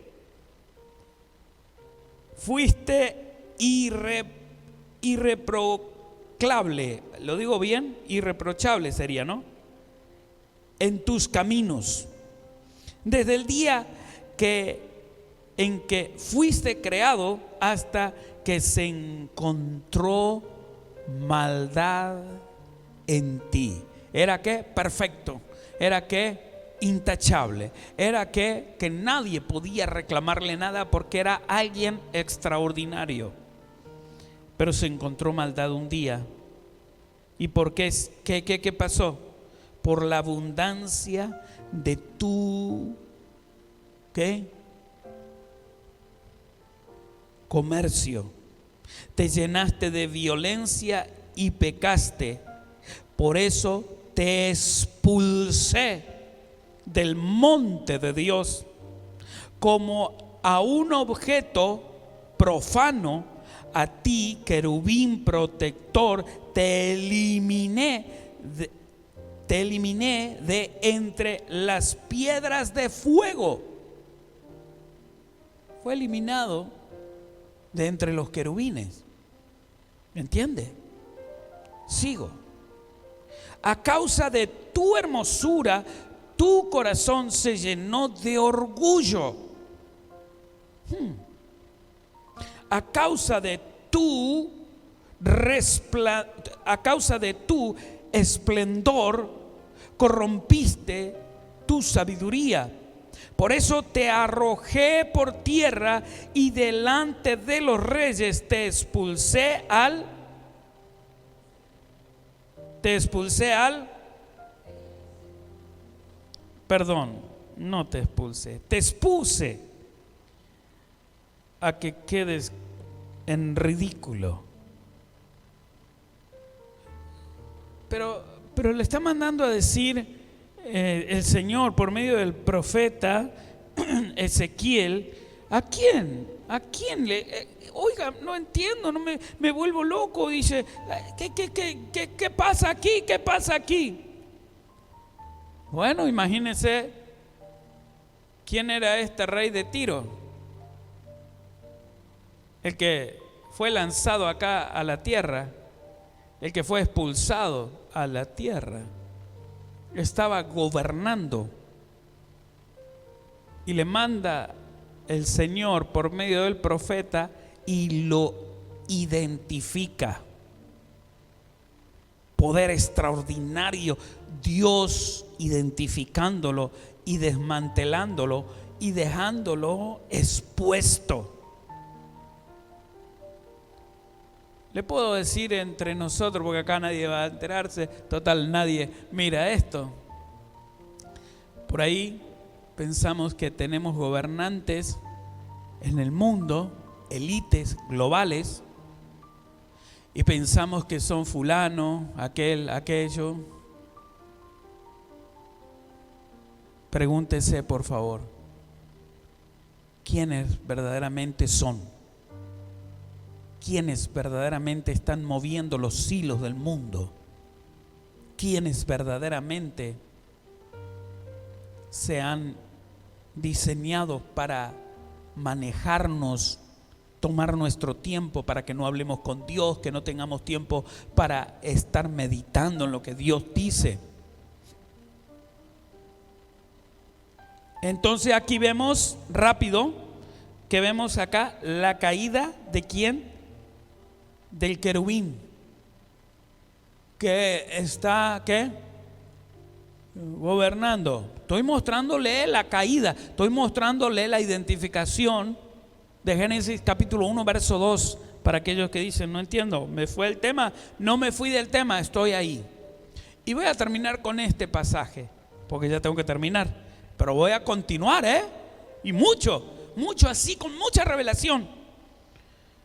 irreprochable. ¿Lo digo bien? Irreprochable sería, ¿no? En tus caminos. Desde el día en que fuiste creado hasta que se encontró maldad en ti. ¿Era qué? Perfecto. ¿Era qué? Intachable. ¿Era qué? Que nadie podía reclamarle nada porque era alguien extraordinario. Pero se encontró maldad un día. ¿Y por qué? ¿Qué pasó? Por la abundancia de tu ¿qué? Comercio. Te llenaste de violencia y pecaste. Por eso te expulsé del monte de Dios como a un objeto profano. A ti, querubín protector, te eliminé de entre las piedras de fuego. Fue eliminado de entre los querubines. ¿Me entiende? Sigo. A causa de tu hermosura, tu corazón se llenó de orgullo. A causa de tu esplendor, corrompiste tu sabiduría. Por eso te arrojé por tierra y delante de los reyes te expulsé al perdón, no te expulsé, te expuse a que quedes en ridículo. Pero le está mandando a decir el Señor por medio del profeta Ezequiel, ¿a quién? ¿A quién le? Oiga, no entiendo, me vuelvo loco. Dice, ¿qué pasa aquí? ¿Qué pasa aquí? Bueno, imagínense quién era este rey de Tiro, el que fue lanzado acá a la tierra, el que fue expulsado a la tierra. Estaba gobernando y le manda el Señor por medio del profeta y lo identifica. Poder extraordinario, Dios identificándolo y desmantelándolo y dejándolo expuesto. Le puedo decir entre nosotros, porque acá nadie va a enterarse, total nadie mira esto. Por ahí pensamos que tenemos gobernantes en el mundo, élites globales, y pensamos que son fulano, aquel, aquello. Pregúntese por favor, ¿quiénes verdaderamente son? ¿Quiénes verdaderamente están moviendo los hilos del mundo? ¿Quiénes verdaderamente se han diseñado para manejarnos, tomar nuestro tiempo para que no hablemos con Dios, que no tengamos tiempo para estar meditando en lo que Dios dice? Entonces aquí vemos rápido que vemos acá la caída de ¿quién? Del querubín que está ¿qué? Gobernando. Estoy mostrándole la caída, estoy mostrándole la identificación de Génesis capítulo 1 verso 2 para aquellos que dicen no entiendo, me fue el tema. No me fui del tema, estoy ahí. Y voy a terminar con este pasaje porque ya tengo que terminar, pero voy a continuar y mucho así, con mucha revelación.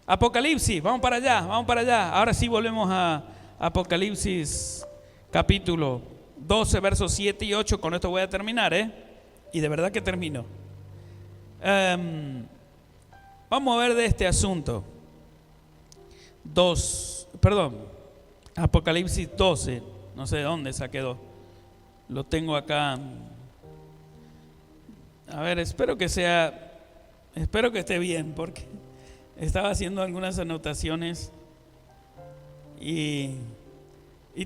Apocalipsis, vamos para allá. Ahora sí volvemos a Apocalipsis capítulo 12, versos 7 y 8. Con esto voy a terminar, y de verdad que termino. Vamos a ver de este asunto. Apocalipsis 12, no sé de dónde se quedó. Lo tengo acá. A ver, espero que esté bien, porque estaba haciendo algunas anotaciones y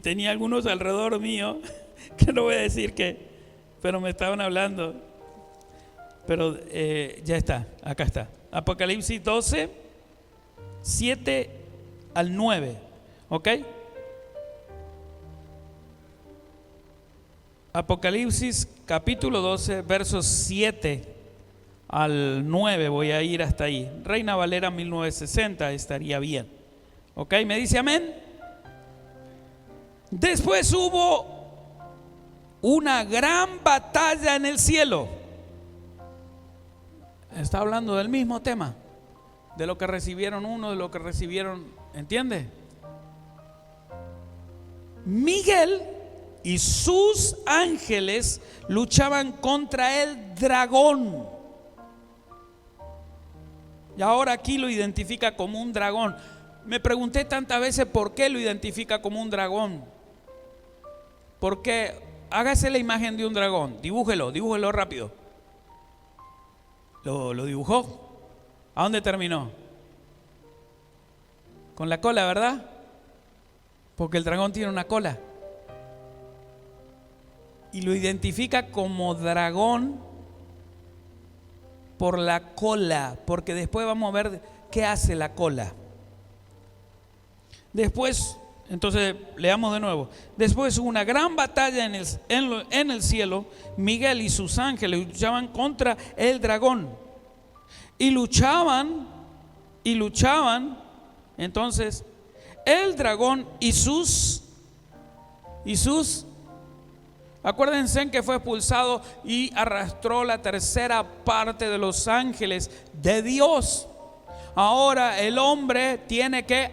tenía algunos alrededor mío, que no voy a decir qué, pero me estaban hablando. Pero ya está, acá está. Apocalipsis 12, 7 al 9, ¿ok? Apocalipsis capítulo 12, versos 7 al 9, voy a ir hasta ahí. Reina Valera 1960 estaría bien. ¿Ok? ¿Me dice amén? Después hubo una gran batalla en el cielo. Está hablando del mismo tema, de lo que recibieron uno, de lo que recibieron, ¿entiende? Miguel y sus ángeles luchaban contra el dragón. Y ahora aquí lo identifica como un dragón. Me pregunté tantas veces por qué lo identifica como un dragón. Porque hágase la imagen de un dragón, dibújelo rápido. ¿Lo dibujó? ¿A dónde terminó? Con la cola, ¿verdad? Porque el dragón tiene una cola. Y lo identifica como dragón por la cola, porque después vamos a ver qué hace la cola. Después Entonces, leamos de nuevo. Después hubo una gran batalla en el cielo. Miguel y sus ángeles luchaban contra el dragón. Y luchaban. Entonces, el dragón y sus. Acuérdense en que fue expulsado y arrastró la tercera parte de los ángeles de Dios. Ahora el hombre tiene que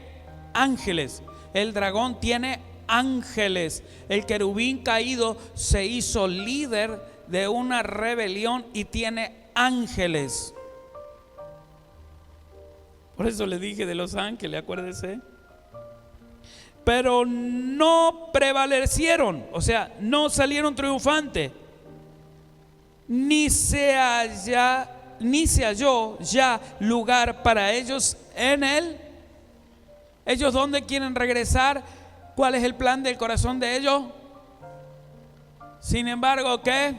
ángeles. El dragón tiene ángeles. El querubín caído se hizo líder de una rebelión y tiene ángeles. Por eso le dije de los ángeles, acuérdese. Pero no prevalecieron, o sea, no salieron triunfantes. Ni se halló ya lugar para ellos en él. ¿Ellos dónde quieren regresar? ¿Cuál es el plan del corazón de ellos? Sin embargo, ¿qué?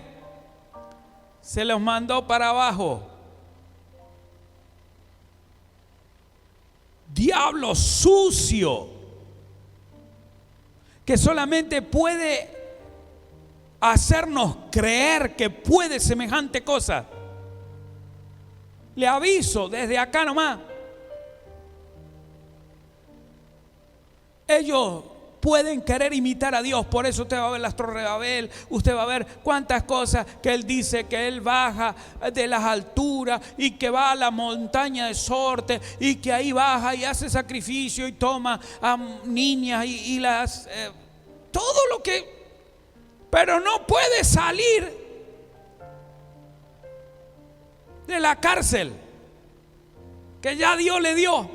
Se los mandó para abajo. Diablo sucio, que solamente puede hacernos creer que puede semejante cosa. Le aviso desde acá nomás. Ellos pueden querer imitar a Dios. Por eso usted va a ver las torres de Babel. Usted va a ver cuántas cosas que Él dice, que Él baja de las alturas y que va a la montaña de Sorte y que ahí baja y hace sacrificio y toma a niñas y las todo lo que, pero no puede salir de la cárcel que ya Dios le dio.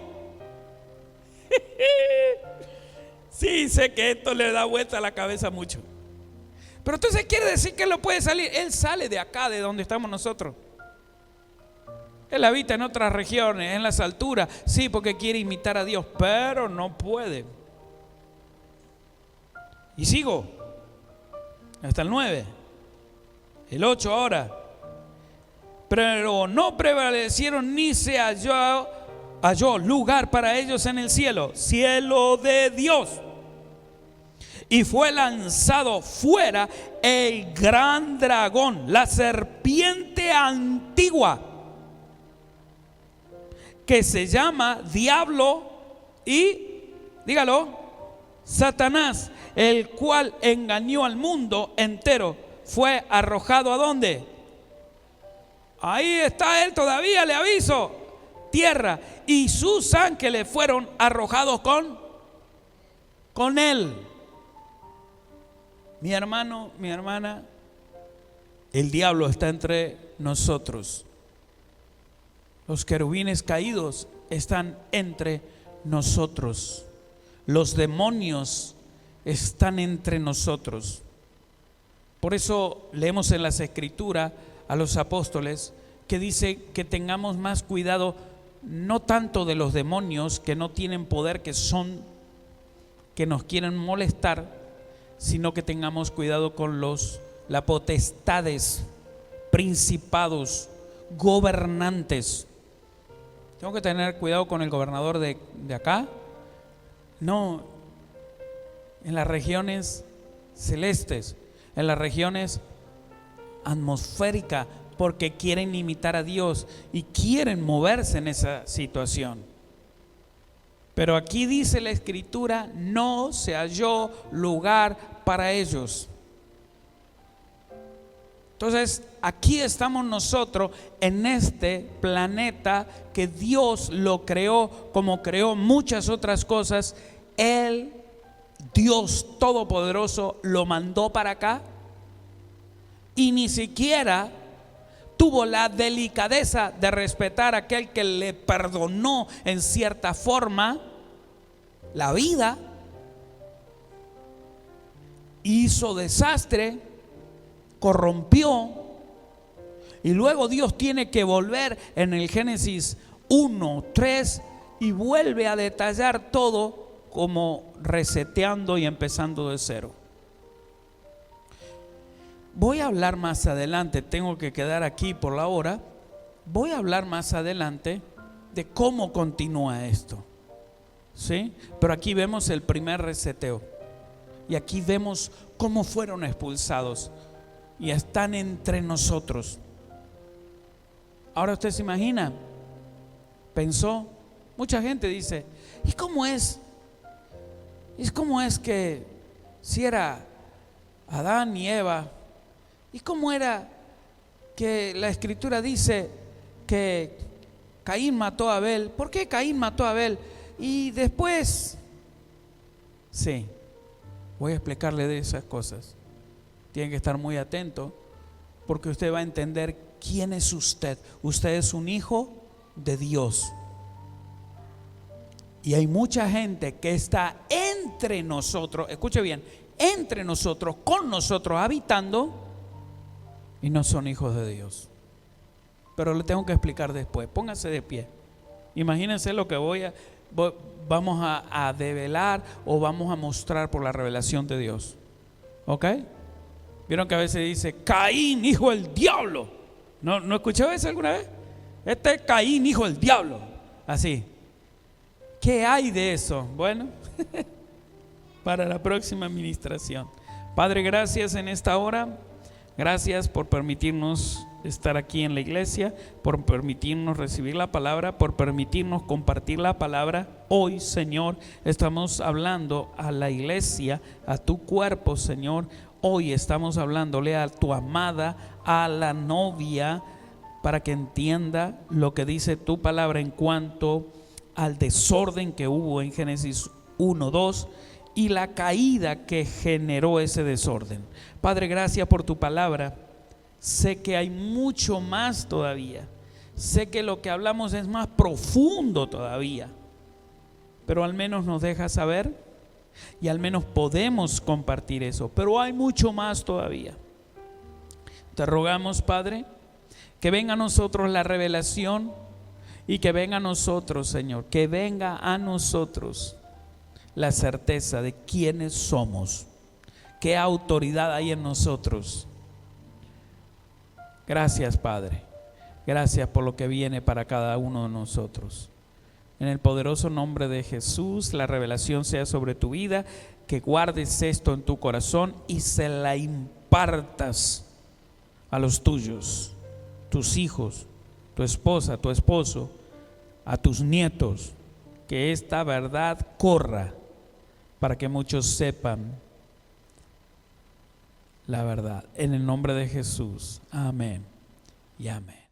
Sí, sé que esto le da vuelta a la cabeza mucho. Pero entonces quiere decir que Él no puede salir. Él sale de acá, de donde estamos nosotros. Él habita en otras regiones, en las alturas. Sí, porque quiere imitar a Dios, pero no puede. Y sigo hasta el 9, el 8 ahora. Pero no prevalecieron ni se halló lugar para ellos en el cielo, cielo de Dios. Y fue lanzado fuera el gran dragón, la serpiente antigua, que se llama Diablo y, dígalo, Satanás, el cual engañó al mundo entero. Fue arrojado ¿a dónde? Ahí está él todavía, le aviso. Tierra, y sus ángeles fueron arrojados con él. Mi hermano, mi hermana, el diablo está entre nosotros. Los querubines caídos están entre nosotros. Los demonios están entre nosotros. Por eso leemos en las Escrituras a los apóstoles que dice que tengamos más cuidado, no tanto de los demonios que no tienen poder, que nos quieren molestar, sino que tengamos cuidado con las potestades, principados, gobernantes. ¿Tengo que tener cuidado con el gobernador de acá? No, en las regiones celestes, en las regiones atmosféricas, porque quieren imitar a Dios y quieren moverse en esa situación. Pero aquí dice la Escritura, no se halló lugar para ellos. Entonces, aquí estamos nosotros en este planeta que Dios lo creó como creó muchas otras cosas. Él, Dios Todopoderoso, lo mandó para acá y ni siquiera tuvo la delicadeza de respetar a aquel que le perdonó en cierta forma la vida. Hizo desastre, corrompió, y luego Dios tiene que volver en el Génesis 1:3 y vuelve a detallar todo como reseteando y empezando de cero. Voy a hablar más adelante, tengo que quedar aquí por la hora. Voy a hablar más adelante de cómo continúa esto. ¿sí? Pero aquí vemos el primer reseteo. Y aquí vemos cómo fueron expulsados. Y están entre nosotros. Ahora usted se imagina, pensó, mucha gente dice, ¿y cómo es? ¿Y cómo es que si era Adán y Eva? ¿Y cómo era que la escritura dice que Caín mató a Abel? ¿Por qué Caín mató a Abel? Y después, sí, voy a explicarle de esas cosas. Tiene que estar muy atento porque usted va a entender quién es usted. Usted es un hijo de Dios. Y hay mucha gente que está entre nosotros, escuche bien, entre nosotros, con nosotros, habitando, y no son hijos de Dios. Pero le tengo que explicar después. Póngase de pie. Imagínense lo que vamos a develar o vamos a mostrar por la revelación de Dios. ¿Ok? ¿Vieron que a veces dice Caín, hijo del diablo? ¿No escuchó eso alguna vez? Este es Caín, hijo del diablo. Así. ¿Qué hay de eso? Bueno, para la próxima administración. Padre, gracias en esta hora. Gracias por permitirnos estar aquí en la iglesia, por permitirnos recibir la palabra, por permitirnos compartir la palabra. Hoy, Señor, estamos hablando a la iglesia, a tu cuerpo, Señor. Hoy estamos hablándole a tu amada, a la novia, para que entienda lo que dice tu palabra en cuanto al desorden que hubo en Génesis 1:2 y la caída que generó ese desorden. Padre, gracias por tu palabra. Sé que hay mucho más todavía. Sé que lo que hablamos es más profundo todavía. Pero al menos nos deja saber y al menos podemos compartir eso. Pero hay mucho más todavía. Te rogamos, Padre, que venga a nosotros la revelación y que venga a nosotros, Señor, que venga a nosotros la certeza de quiénes somos, qué autoridad hay en nosotros. Gracias, Padre. Gracias por lo que viene para cada uno de nosotros. En el poderoso nombre de Jesús, la revelación sea sobre tu vida, que guardes esto en tu corazón y se la impartas a los tuyos, tus hijos, tu esposa, tu esposo, a tus nietos, que esta verdad corra para que muchos sepan la verdad. En el nombre de Jesús. Amén y amén.